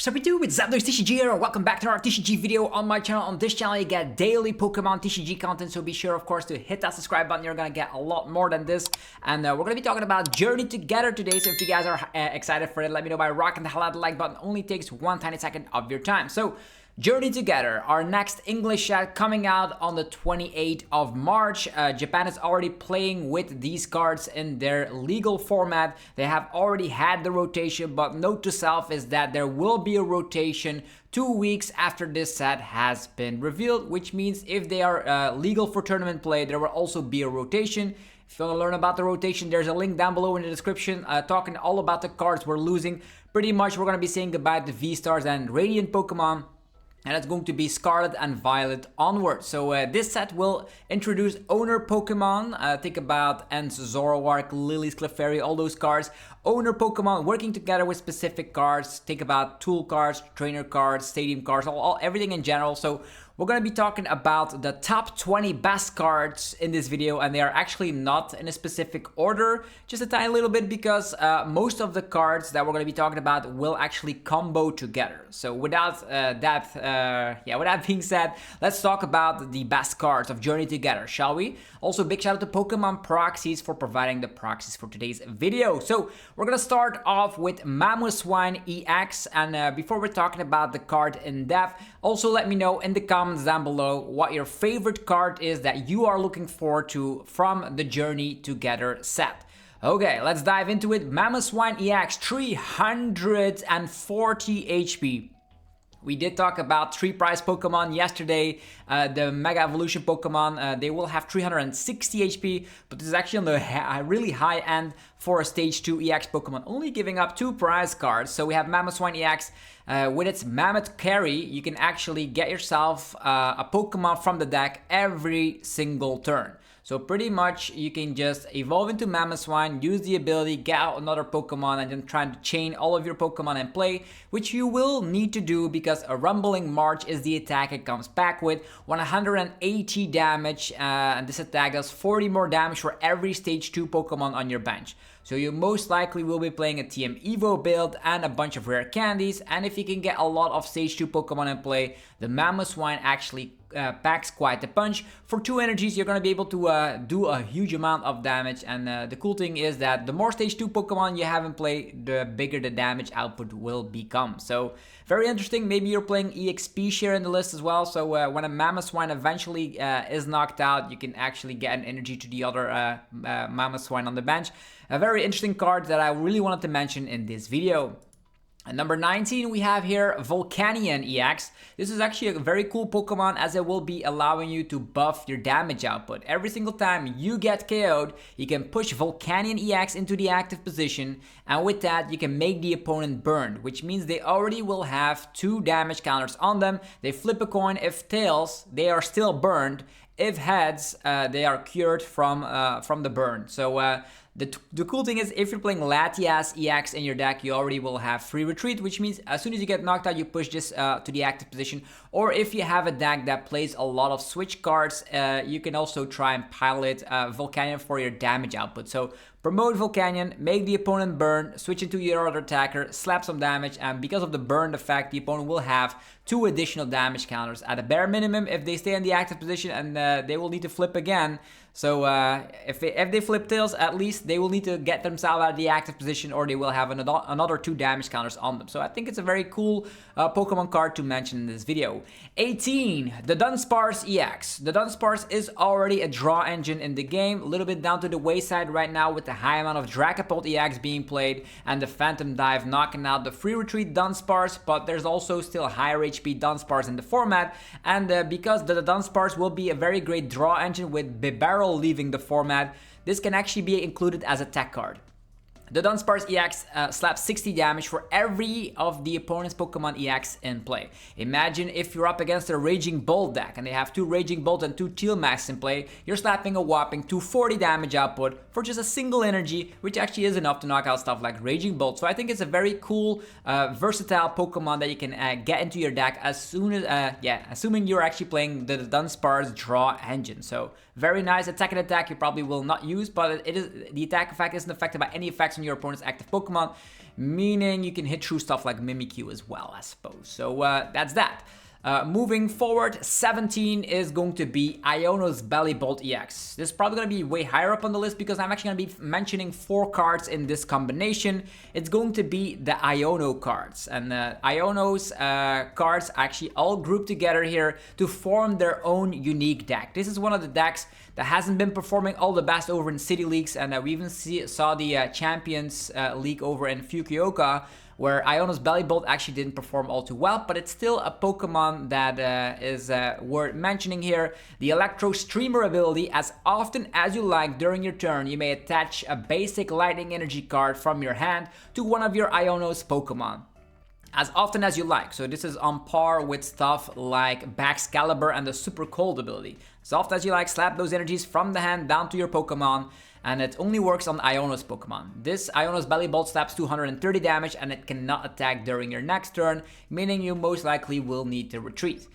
Sup YouTube, it's TCG here, and welcome back to our TCG video on my channel. On this channel, you get daily Pokemon TCG content, so be sure, of course, to hit that subscribe button. You're gonna get a lot more than this, and we're gonna be talking about Journey Together today. So if you guys are excited for it, let me know by rocking the hell out of the like button. Only takes one tiny second of your time. So Journey Together, our next English set coming out on the 28th of March. Japan is already playing with these cards in their legal format. They have already had the rotation, but note to self is that there will be a rotation 2 weeks after this set has been revealed, which means if they are legal for tournament play, there will also be a rotation. If you want to learn about the rotation, there's a link down below in the description talking all about the cards we're losing. Pretty much we're going to be saying goodbye to V-Stars and Radiant Pokemon. And it's going to be Scarlet and Violet onward. So this set will introduce owner Pokemon. Think about Ents, Zoroark, Lillie's, Clefairy, all those cards. Owner Pokemon working together with specific cards. Think about tool cards, trainer cards, stadium cards, everything in general. So we're going to be talking about the top 20 best cards in this video, and they are actually not in a specific order, just a tiny little bit, because most of the cards that we're going to be talking about will actually combo together. So without with that being said, let's talk about the best cards of Journey Together, shall we? Also, big shout out to Pokemon Proxies for providing the proxies for today's video. So we're going to start off with Mamoswine EX, and before we're talking about the card in depth, also let me know in the comments down below what your favorite card is that you are looking forward to from the Journey Together set. Okay, let's dive into it. Mamoswine EX, 340 HP. We did talk about 3 prize Pokemon yesterday, the Mega Evolution Pokemon, they will have 360 HP, but this is actually on the really high end for a Stage 2 EX Pokemon, only giving up 2 prize cards. So we have Mamoswine EX, with its Mammoth Carry, you can actually get yourself a Pokemon from the deck every single turn. So pretty much you can just evolve into Mamoswine, use the ability, get out another Pokemon, and then try to chain all of your Pokemon in play, which you will need to do because a Rumbling March is the attack it comes back with, 180 damage, and this attack does 40 more damage for every Stage 2 Pokemon on your bench. So you most likely will be playing a TM Evo build and a bunch of rare candies, and if you can get a lot of Stage 2 Pokemon in play, the Mamoswine actually packs quite a punch. For 2 energies, you're going to be able to do a huge amount of damage, and the cool thing is that the more Stage 2 Pokemon you have in play, the bigger the damage output will become. So very interesting. Maybe you're playing EXP share in the list as well, so when a Mamoswine eventually is knocked out, you can actually get an energy to the other Mamoswine on the bench. A very interesting card that I really wanted to mention in this video. At number 19, we have here Volcanion EX. This is actually a very cool Pokemon as it will be allowing you to buff your damage output. Every single time you get KO'd, you can push Volcanion EX into the active position, and with that, you can make the opponent burned, which means they already will have 2 damage counters on them. They flip a coin. If tails, they are still burned. If heads, they are cured from the burn. So the cool thing is, if you're playing Latias EX in your deck, you already will have free retreat, which means as soon as you get knocked out, you push this to the active position. Or if you have a deck that plays a lot of switch cards, you can also try and pilot Volcanion for your damage output. So promote Volcanion, make the opponent burn, switch into your other attacker, slap some damage, and because of the burn effect, the opponent will have 2 additional damage counters at a bare minimum if they stay in the active position, and they will need to flip again. So if they flip tails, at least they will need to get themselves out of the active position, or they will have another 2 damage counters on them. So I think it's a very cool Pokemon card to mention in this video. 18, the Dudunsparce EX. The Dudunsparce is already a draw engine in the game, a little bit down to the wayside right now with the high amount of Dragapult EX being played and the Phantom Dive knocking out the free retreat Dudunsparce, but there's also still higher HP Dudunsparce in the format, and because the Dudunsparce will be a very great draw engine with Bibarel leaving the format, this can actually be included as a tech card. The Dudunsparce EX slaps 60 damage for every of the opponent's Pokemon EX in play. Imagine if you're up against a Raging Bolt deck and they have 2 Raging Bolt and 2 Teal Max in play, you're slapping a whopping 240 damage output for just a single energy, which actually is enough to knock out stuff like Raging Bolt. So I think it's a very cool, versatile Pokemon that you can get into your deck as soon as, assuming you're actually playing the Dudunsparce draw engine. So very nice. Attack and attack you probably will not use, but it is the attack effect isn't affected by any effects on your opponent's active Pokemon. meaning you can hit through stuff like Mimikyu as well, I suppose. So that's that. Moving forward, 17 is going to be Iono's Bellibolt EX. This is probably going to be way higher up on the list because I'm actually going to be mentioning 4 cards in this combination. It's going to be the Iono cards. And Iono's cards actually all grouped together here to form their own unique deck. This is one of the decks that hasn't been performing all the best over in City Leagues, and we even saw the Champions League over in Fukuoka, where Iono's Bellibolt actually didn't perform all too well, but it's still a Pokemon that is worth mentioning here. The Electro Streamer ability, as often as you like during your turn, you may attach a basic Lightning Energy card from your hand to one of your Iono's Pokemon. As often as you like, so this is on par with stuff like Baxcalibur and the Super Cold ability. As often as you like, slap those energies from the hand down to your Pokemon, and it only works on Iono's Pokemon. This Iono's Bellibolt slaps 230 damage and it cannot attack during your next turn, meaning you most likely will need to retreat.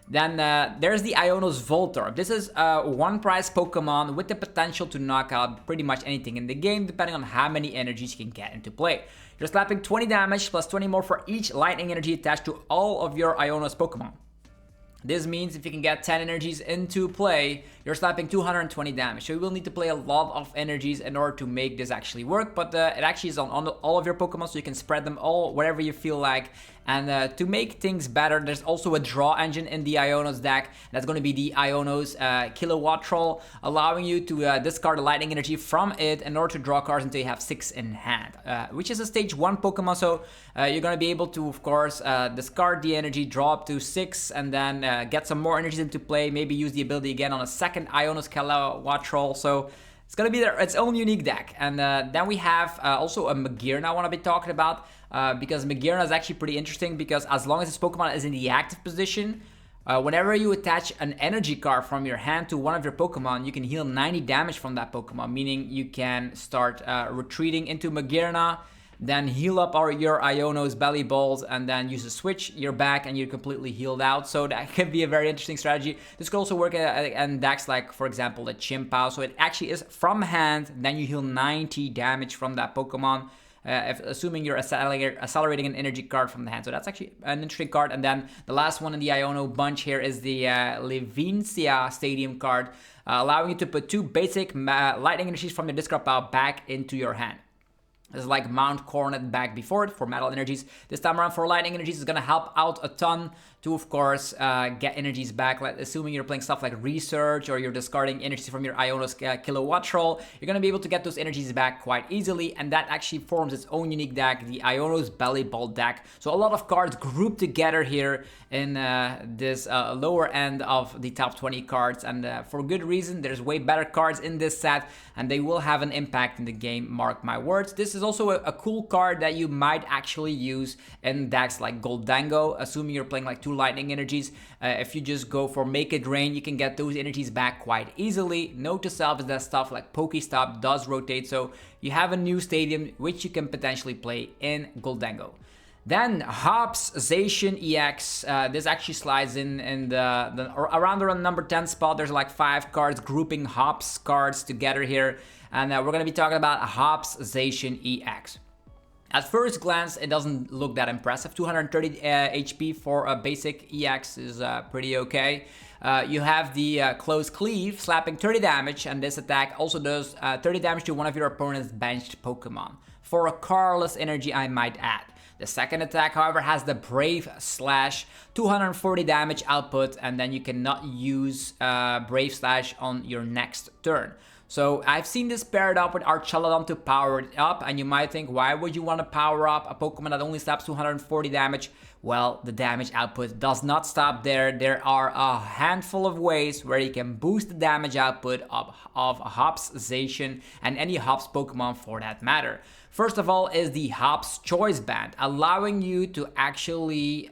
Then there's the Iono's Voltorb. This is a one-price Pokemon with the potential to knock out pretty much anything in the game, depending on how many energies you can get into play. You're slapping 20 damage plus 20 more for each lightning energy attached to all of your Iono's Pokemon. This means if you can get 10 energies into play, you're slapping 220 damage. So you will need to play a lot of energies in order to make this actually work. But it actually is on all of your Pokemon, so you can spread them all wherever you feel like. And to make things better, there's also a draw engine in the Iono's deck. That's going to be the Iono's Kilowattrel, allowing you to discard a lightning energy from it in order to draw cards until you have 6 in hand, which is a stage 1 Pokemon. So you're going to be able to, of course, discard the energy, draw up to 6, and then get some more energies into play. Maybe use the ability again on a second Iono's Kilowattrel. So it's going to be its own unique deck. And then we have also a Magearna I want to be talking about. Because Magearna is actually pretty interesting because as long as this Pokemon is in the active position, whenever you attach an energy card from your hand to one of your Pokemon, you can heal 90 damage from that Pokemon, meaning you can start retreating into Magearna, then heal up your Iono's Bellibolt, and then use a switch, you're back and you're completely healed out. So that can be a very interesting strategy. This could also work in decks like, for example, the Chimpao. So it actually is from hand, then you heal 90 damage from that Pokemon. Assuming you're accelerating an energy card from the hand. So that's actually an interesting card. And then the last one in the Iono bunch here is the Levincia Stadium card, allowing you to put 2 basic lightning energies from your discard pile back into your hand. This is like Mount Coronet back before it for metal energies. This time around for lightning energies is going to help out a ton to, of course, get energies back. Assuming you're playing stuff like Research or you're discarding energies from your Iono's Kilowattrel, you're going to be able to get those energies back quite easily. And that actually forms its own unique deck, the Iono's Bellibolt deck. So a lot of cards grouped together here in this lower end of the top 20 cards. And for good reason, there's way better cards in this set and they will have an impact in the game, mark my words. This is also a cool card that you might actually use in decks like Goldango, assuming you're playing like 2 lightning energies. If you just go for Make It Rain, you can get those energies back quite easily. Note to self is that stuff like Pokestop does rotate, so you have a new stadium which you can potentially play in Goldango. Then Hops Zacian EX, this actually slides in around the number 10 spot. There's like 5 cards grouping Hops cards together here. And we're going to be talking about Hops Zacian EX. At first glance, it doesn't look that impressive. 230 HP for a basic EX is pretty okay. You have the Close Cleave, slapping 30 damage, and this attack also does 30 damage to one of your opponent's benched Pokemon. For a Carless energy, I might add. The second attack, however, has the Brave Slash, 240 damage output, and then you cannot use Brave Slash on your next turn. So I've seen this paired up with Archelodon to power it up, and you might think, why would you want to power up a Pokemon that only slaps 240 damage? Well, the damage output does not stop there. There are a handful of ways where you can boost the damage output of Hops Zacian and any Hops Pokemon for that matter. First of all is the Hops Choice Band, allowing you to actually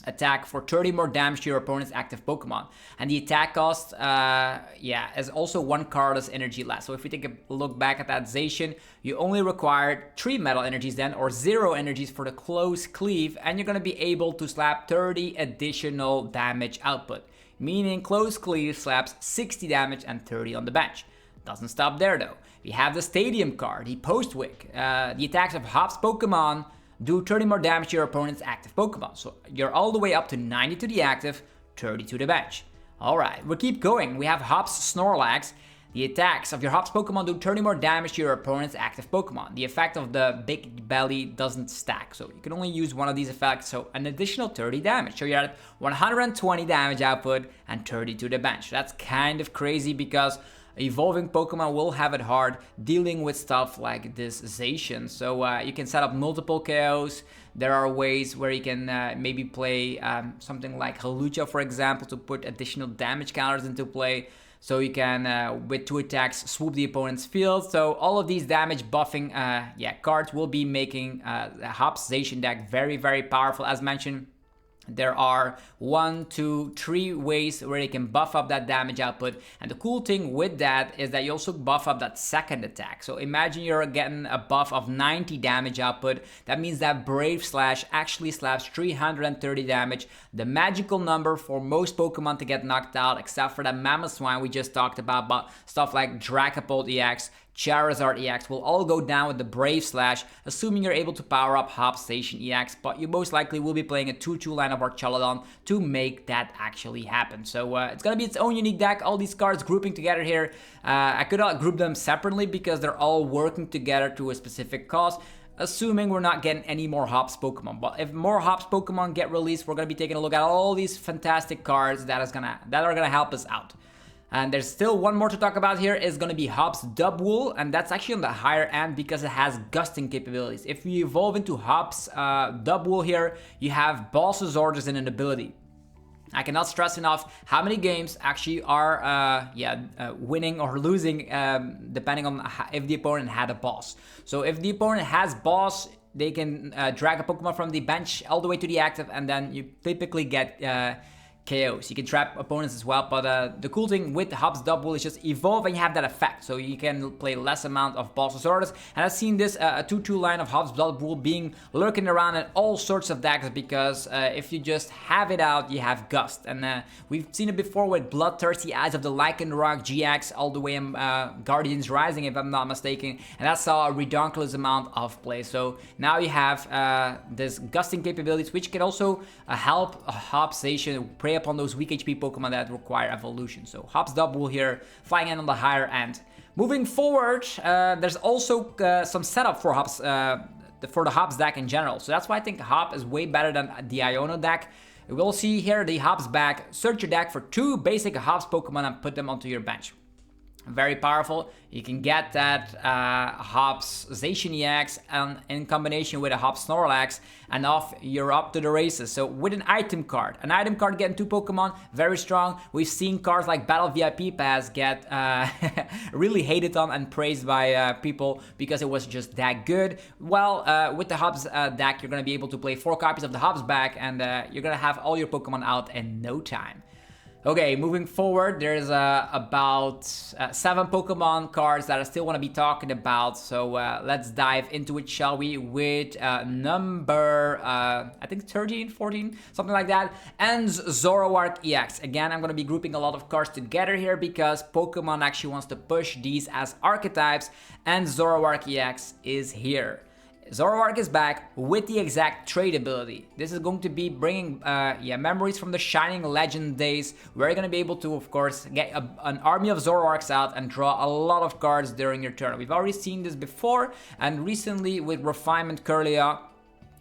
attack for 30 more damage to your opponent's active Pokemon. And the attack cost, is also 1 Carless energy less. So if we take a look back at that Zacian, you only require 3 metal energies then, or 0 energies for the Close Cleave, and you're going to be able to slap 30 additional damage output. Meaning Close Cleave slaps 60 damage and 30 on the bench. Doesn't stop there though. We have the Stadium card, the Postwick. The attacks of Hop's Pokemon do 30 more damage to your opponent's active Pokemon. So you're all the way up to 90 to the active, 30 to the bench. Alright, we'll keep going. We have Hop's Snorlax. The attacks of your Hop's Pokemon do 30 more damage to your opponent's active Pokemon. The effect of the big belly doesn't stack, so you can only use one of these effects, so an additional 30 damage. So you're at 120 damage output and 30 to the bench. That's kind of crazy because evolving Pokemon will have it hard dealing with stuff like this Zacian. So you can set up multiple KOs. There are ways where you can maybe play something like Hawlucha, for example, to put additional damage counters into play. So you can, with 2 attacks, swoop the opponent's field. So all of these damage buffing cards will be making the Hop's Zacian deck very, very powerful. As mentioned, there are 1, 2, 3 ways where you can buff up that damage output. And the cool thing with that is that you also buff up that second attack. So imagine you're getting a buff of 90 damage output. That means that Brave Slash actually slaps 330 damage. The magical number for most Pokemon to get knocked out, except for that Mamoswine we just talked about, but stuff like Dragapult EX, Charizard EX will all go down with the Brave Slash, assuming you're able to power up Hop's Zacian EX, but you most likely will be playing a 2-2 line of Archelodon to make that actually happen. So it's gonna be its own unique deck, all these cards grouping together here. I could not group them separately because they're all working together to a specific cause, assuming we're not getting any more Hop's Pokemon. But if more Hop's Pokemon get released, we're gonna be taking a look at all these fantastic cards that are gonna help us out. And there's still one more to talk about here, is going to be Hop's Dubwool, and that's actually on the higher end because it has gusting capabilities. If you evolve into Hop's Dubwool here, you have Boss's Orders and an ability. I cannot stress enough how many games actually are winning or losing depending on if the opponent had a boss. So if the opponent has boss, they can drag a Pokemon from the bench all the way to the active, and then you typically get KOs. You can trap opponents as well, but the cool thing with Hop's Dubwool is just evolve and you have that effect, so you can play less amount of Boss's Orders. And I've seen this a 2-2 line of Hop's Dubwool being lurking around in all sorts of decks because if you just have it out, you have Gust. And we've seen it before with Bloodthirsty Eyes of the Lycanroc GX all the way in Guardians Rising, if I'm not mistaken, and that saw a redonkulous amount of play. So now you have this gusting capabilities, which can also help Hop's Zacian prey upon those weak HP Pokemon that require evolution. So Hop's Dubwool here, flying in on the higher end. Moving forward, there's also some setup for Hop's for the Hop's deck in general. So that's why I think Hop is way better than the Iono deck. We'll see here the Hop's back. Search your deck for 2 basic Hop's Pokemon and put them onto your bench. Very powerful. You can get that Hop's Zacian EX and in combination with a Hop's Snorlax, and off you're up to the races. So with an item card getting 2 Pokemon, very strong. We've seen cards like Battle VIP Pass get really hated on and praised by people because it was just that good. Well, with the Hop's deck, you're going to be able to play 4 copies of the Hop's back, and you're going to have all your Pokemon out in no time. Okay, moving forward, there's about 7 Pokemon cards that I still want to be talking about, so let's dive into it, shall we, with number, I think 13, 14, something like that, and Zoroark EX. Again, I'm going to be grouping a lot of cards together here because Pokemon actually wants to push these as archetypes, and Zoroark EX is here. Zoroark is back with the exact trade ability. This is going to be bringing memories from the Shining Legend days. We're going to be able to, of course, get an army of Zoroarks out and draw a lot of cards during your turn. We've already seen this before, and recently with Refinement Curlia,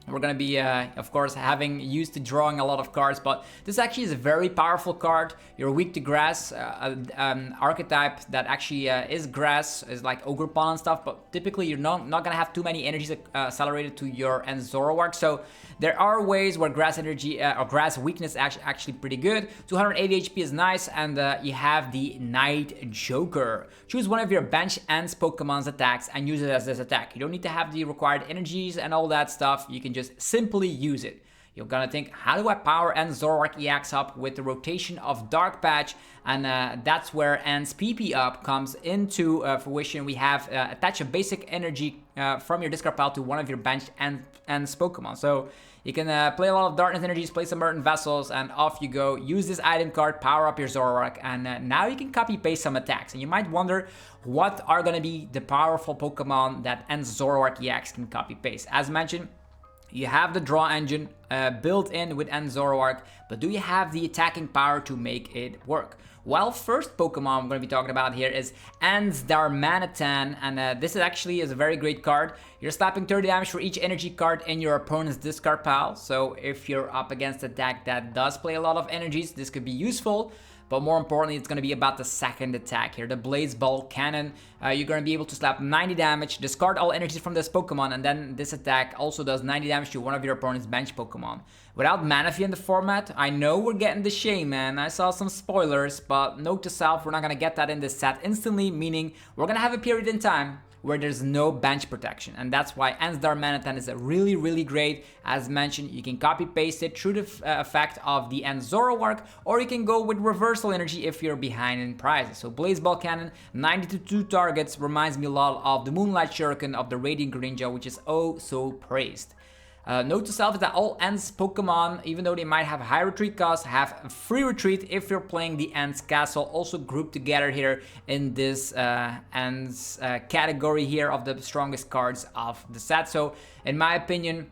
we're going to be, of course, having used to drawing a lot of cards, but this actually is a very powerful card. You're weak to grass, an archetype that actually is grass, is like Ogerpon and stuff, but typically you're not going to have too many energies accelerated to your end Zoroark. So there are ways where grass energy or grass weakness is actually pretty good. 280 HP is nice, and you have the Night Joker. Choose one of your bench ends Pokemon's attacks and use it as this attack. You don't need to have the required energies and all that stuff. You can just simply use it. You're gonna think, how do I power End's Zoroark EX up with the rotation of Dark Patch? And that's where End's PP up comes into fruition. We have attach a basic energy from your discard pile to one of your bench End's Pokemon. So You can play a lot of Darkness Energies, play some Earthen Vessels, and off you go. Use this item card, power up your Zoroark, and now you can copy paste some attacks. And you might wonder, what are going to be the powerful Pokemon that Ents Zoroark EX can copy paste? As mentioned, you have the draw engine built in with Ents Zoroark, but do you have the attacking power to make it work? Well, first Pokemon I'm going to be talking about here is Ents Darmanitan, and this is a very great card. You're slapping 30 damage for each energy card in your opponent's discard pile, so if you're up against a deck that does play a lot of energies, this could be useful. But more importantly, it's going to be about the second attack here, the Volcanion. You're going to be able to slap 90 damage, discard all energies from this Pokemon, and then this attack also does 90 damage to one of your opponent's bench Pokemon. Without Manaphy in the format, I know we're getting the Shaman. I saw some spoilers, but note to self, we're not going to get that in this set instantly, meaning we're going to have a period in time where there's no bench protection, and that's why Ents Darmanitan is a really great. As mentioned, you can copy paste it through the effect of the Ents Zoroark, or you can go with reversal energy if you're behind in prizes. So Volcanion, 90 to 2 targets, reminds me a lot of the Moonlight Shuriken of the Radiant Greninja, which is oh so praised. Note to self is that all Ents Pokemon, even though they might have high retreat costs, have free retreat if you're playing the Ents Castle, also grouped together here in this Ents category here of the strongest cards of the set. So in my opinion,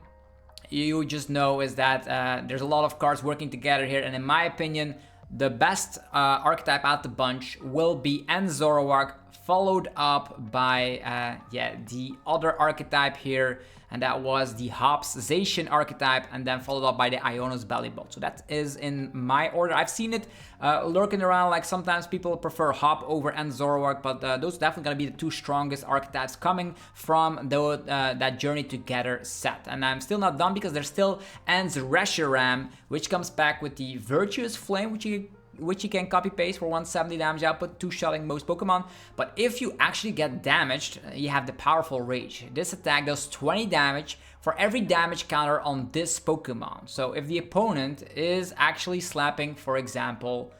you just know is that there's a lot of cards working together here, and in my opinion, the best archetype out the bunch will be Ents Zoroark, followed up by the other archetype here, and that was the Hops Zacian archetype, and then followed up by the Iono's Bellibolt. So that is in my order. I've seen it lurking around, like sometimes people prefer Hop over Ents Zoroark, but those are definitely going to be the two strongest archetypes coming from that Journey Together set. And I'm still not done, because there's still Ents Reshiram, which comes back with the Virtuous Flame, which you can copy paste for 170 damage output, 2-shotting most Pokemon. But if you actually get damaged, you have the powerful Rage. This attack does 20 damage for every damage counter on this Pokemon. So if the opponent is actually slapping, for example,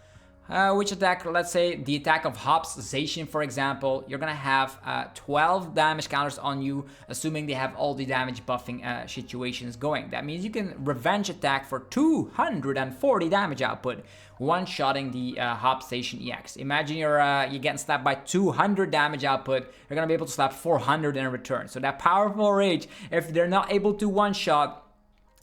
which attack, let's say the attack of Hops Zacian, for example, you're gonna have 12 damage counters on you, assuming they have all the damage buffing situations going. That means you can revenge attack for 240 damage output, one-shotting the Hops Zacian EX. Imagine you're getting slapped by 200 damage output, you're gonna be able to slap 400 in return. So that powerful Rage, if they're not able to one-shot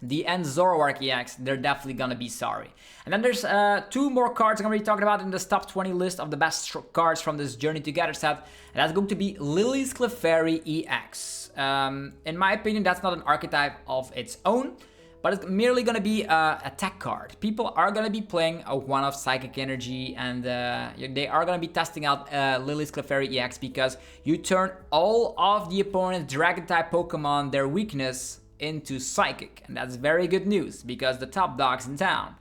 the Ents Zoroark EX, they're definitely gonna be sorry. And then there's 2 more cards I'm gonna be talking about in this top 20 list of the best cards from this Journey Together set, and that's going to be Lillie's Clefairy EX. In my opinion, that's not an archetype of its own, but it's merely gonna be a tech card. People are gonna be playing a one-off Psychic Energy, and they are gonna be testing out Lillie's Clefairy EX, because you turn all of the opponent's Dragon-type Pokemon, their weakness, into Psychic, and that's very good news, because the top dogs in town,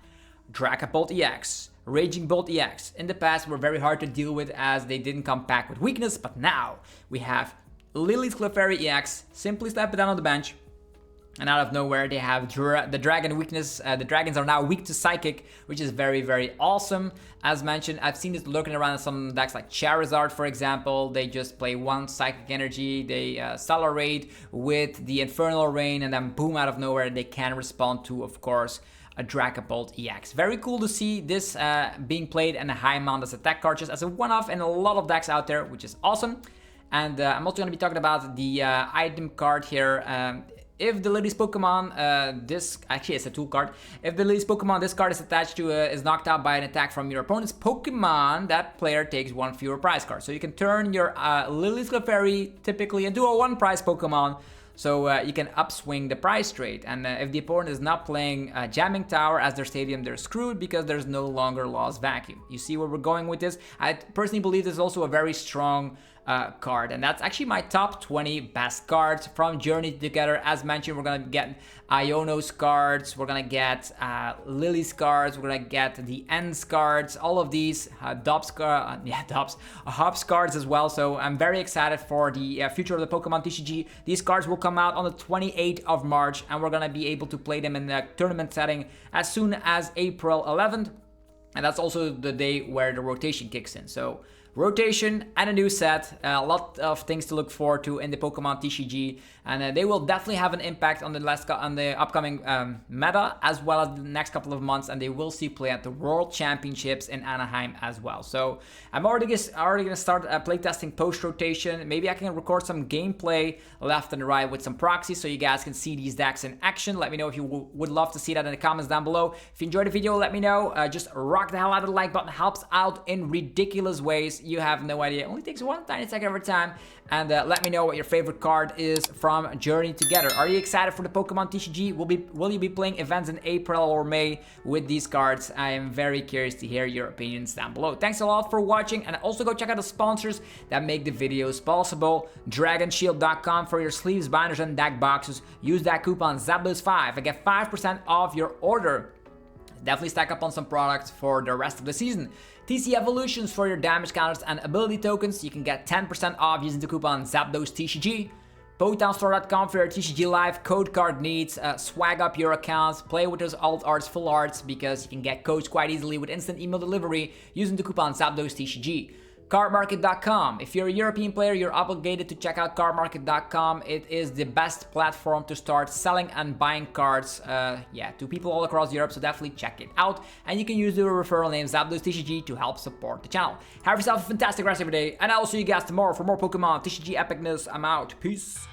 Dragapult EX, Raging Bolt EX, in the past were very hard to deal with as they didn't come back with weakness, but now we have Lillie's Clefairy EX, simply slap it down on the bench, and out of nowhere they have the dragon weakness. The dragons are now weak to Psychic, which is very awesome. As mentioned, I've seen this lurking around in some decks like Charizard, for example. They just play one Psychic Energy, they accelerate with the Infernal Rain, and then boom, out of nowhere they can respond to, of course, a Dragapult EX. Very cool to see this being played in a high amount as attack card, just as a one-off in a lot of decks out there, which is awesome. And I'm also going to be talking about the item card here. If the Lillie's Pokemon, this actually is a tool card. If the Lillie's Pokemon this card is attached to, is knocked out by an attack from your opponent's Pokemon, that player takes 1 fewer prize card. So you can turn your Lillie's Clefairy typically into a 1-prize Pokemon, so you can upswing the prize trade. And if the opponent is not playing Jamming Tower as their stadium, they're screwed, because there's no longer Lost Vacuum. You see where we're going with this? I personally believe this is also a very strong card, and that's actually my top 20 best cards from Journey Together. As mentioned, we're gonna get Iono's cards, we're gonna get Lillie's cards, we're gonna get the Ents cards, all of these Hops cards as well. So I'm very excited for the future of the Pokemon TCG. These cards will come out on the 28th of March, and we're gonna be able to play them in the tournament setting as soon as April 11th, and that's also the day where the rotation kicks in. So rotation and a new set. A lot of things to look forward to in the Pokemon TCG, and they will definitely have an impact on the upcoming meta as well as the next couple of months, and they will see play at the World Championships in Anaheim as well. So I'm already gonna start playtesting post rotation. Maybe I can record some gameplay left and right with some proxies so you guys can see these decks in action. Let me know if you would love to see that in the comments down below. If you enjoyed the video, let me know. Just rock the hell out of the like button. Helps out in ridiculous ways. You have no idea. It only takes one tiny second every time. And let me know what your favorite card is from Journey Together. Are you excited for the Pokemon TCG? Will you be playing events in April or May with these cards? I am very curious to hear your opinions down below. Thanks a lot for watching, and also go check out the sponsors that make the videos possible. DragonShield.com for your sleeves, binders, and deck boxes. Use that coupon ZAPDOS5 and get 5% off your order. Definitely stack up on some products for the rest of the season. TC Evolutions for your damage counters and ability tokens. You can get 10% off using the coupon ZAPDOSTCG. PokemonStore.com for your TCG Live code card needs. Swag up your accounts. Play with those alt arts, full arts, because you can get codes quite easily with instant email delivery using the coupon ZAPDOSTCG. Cardmarket.com. If you're a European player, you're obligated to check out Cardmarket.com. It is the best platform to start selling and buying cards to people all across Europe, so definitely check it out. And you can use the referral name ZAPDOSTCG to help support the channel. Have yourself a fantastic rest of your day, and I'll see you guys tomorrow for more Pokemon TCG epicness. I'm out. Peace.